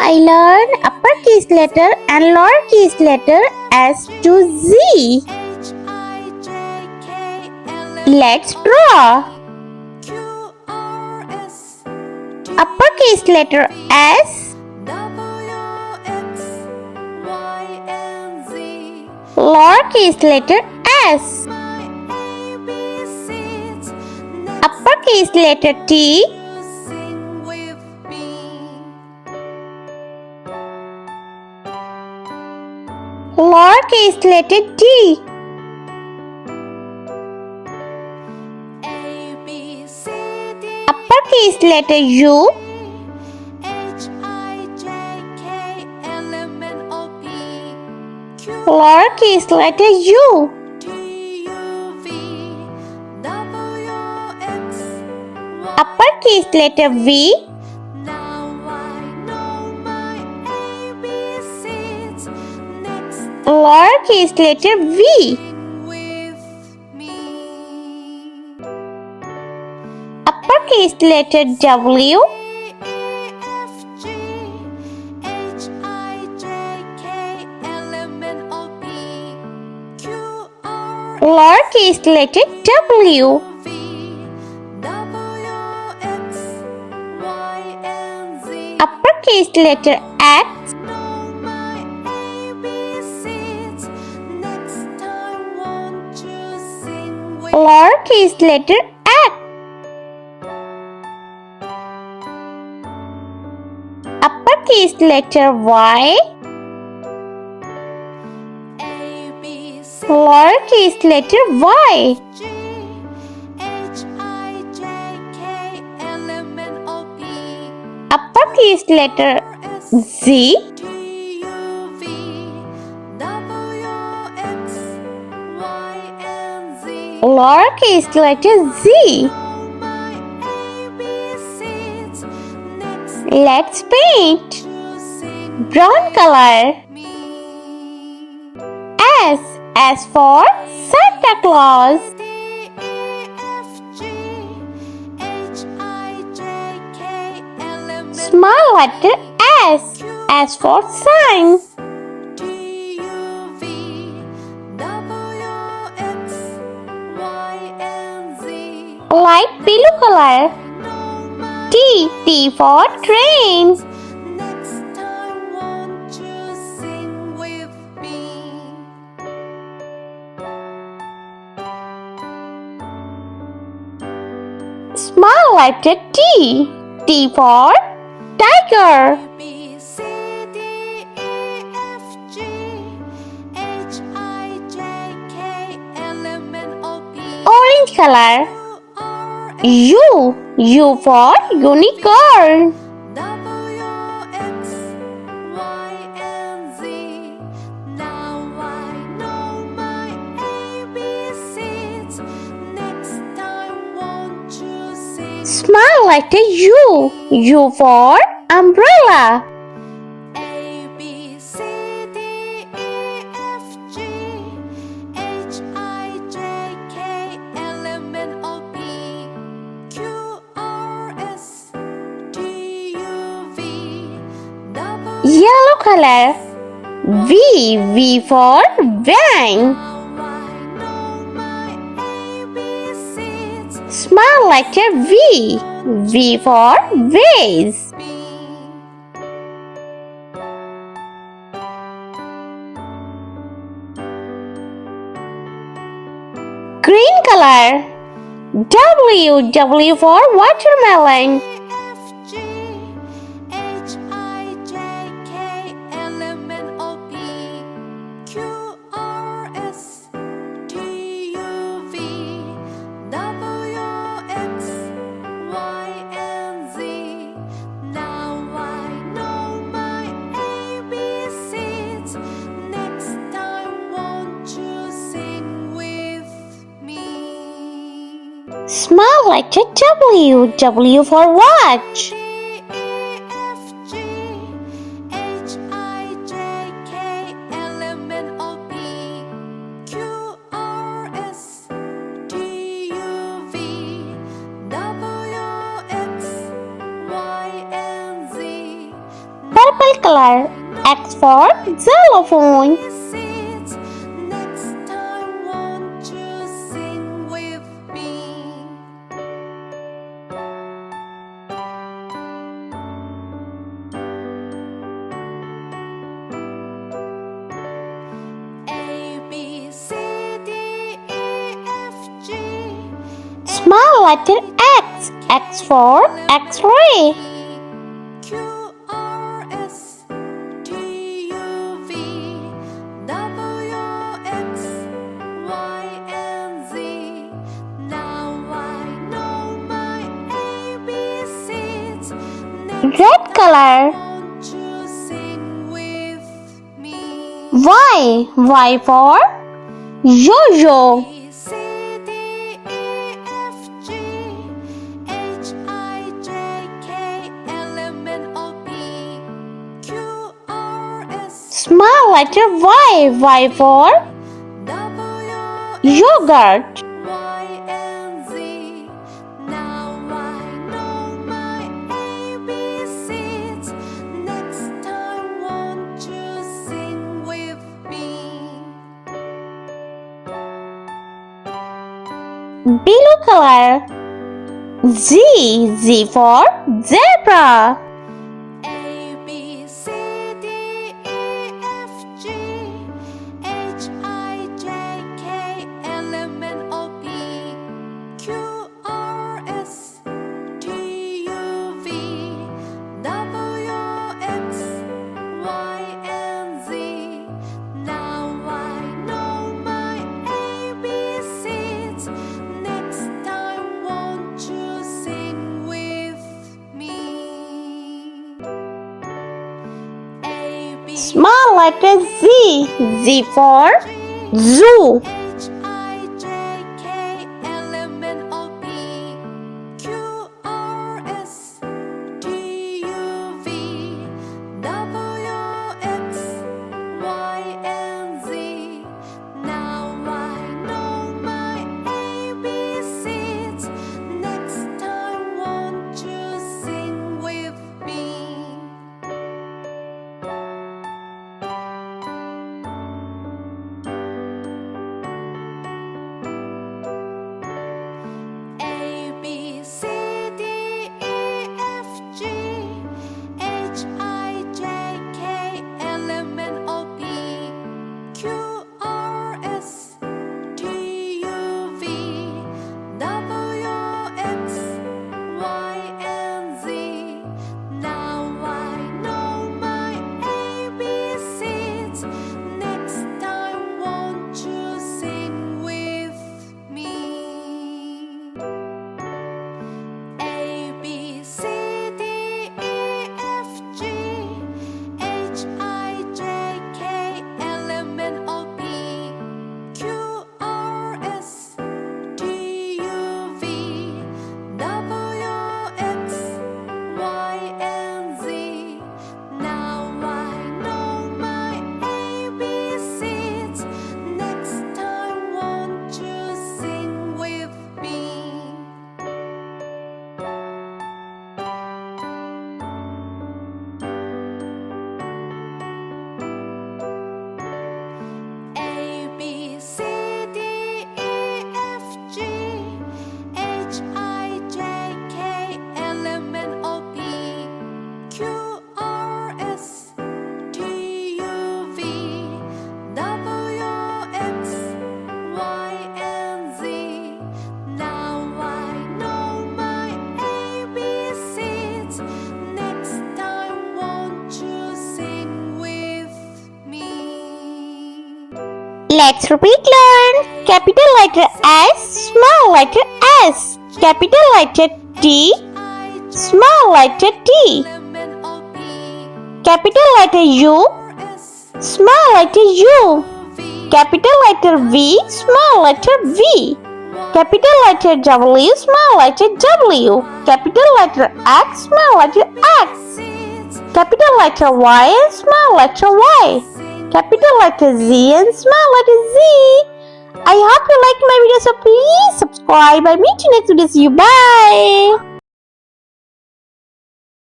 I learned uppercase letter and lowercase letter S to Z. Let's draw. Uppercase letter S, lowercase letter s. Uppercase letter T, lowercase letter d. Uppercase letter U, lowercase letter u. Uppercase letter V, lowercase letter v. Uppercase letter W, lowercase letter w. Uppercase letter X, lowercase letter x. Uppercase letter Y, lowercase letter y. Uppercase letter Z, lowercase letter z. Let's paint. Brown color. S for Santa Claus. Small letter S for sun. Light blue color. T for train. Small letter T for tiger. Orange color. U for unicorn. Small letter U for umbrella. Yellow color. V for van. Small letter V for vase. Green color. W for watermelon. Small letter W for watch. Purple color. X for xylophone. Small letter X. X for X-ray. Red color. Y. Y for yo-yo. Small letter Y. Y for yogurt. Blue color. Z. Z for zebra. Small letter Z. Z for zoo. Let's repeat learn. Capital letter S, small letter S. Capital letter T, small letter T. Capital letter U, small letter U. Capital letter V, small letter V. Capital letter W, small letter W. Capital letter X, small letter X. Capital letter Y, small letter Y. Capital letter Z and small letter Z. I hope you liked my video, so please subscribe. I'll meet you next video. See you. Bye.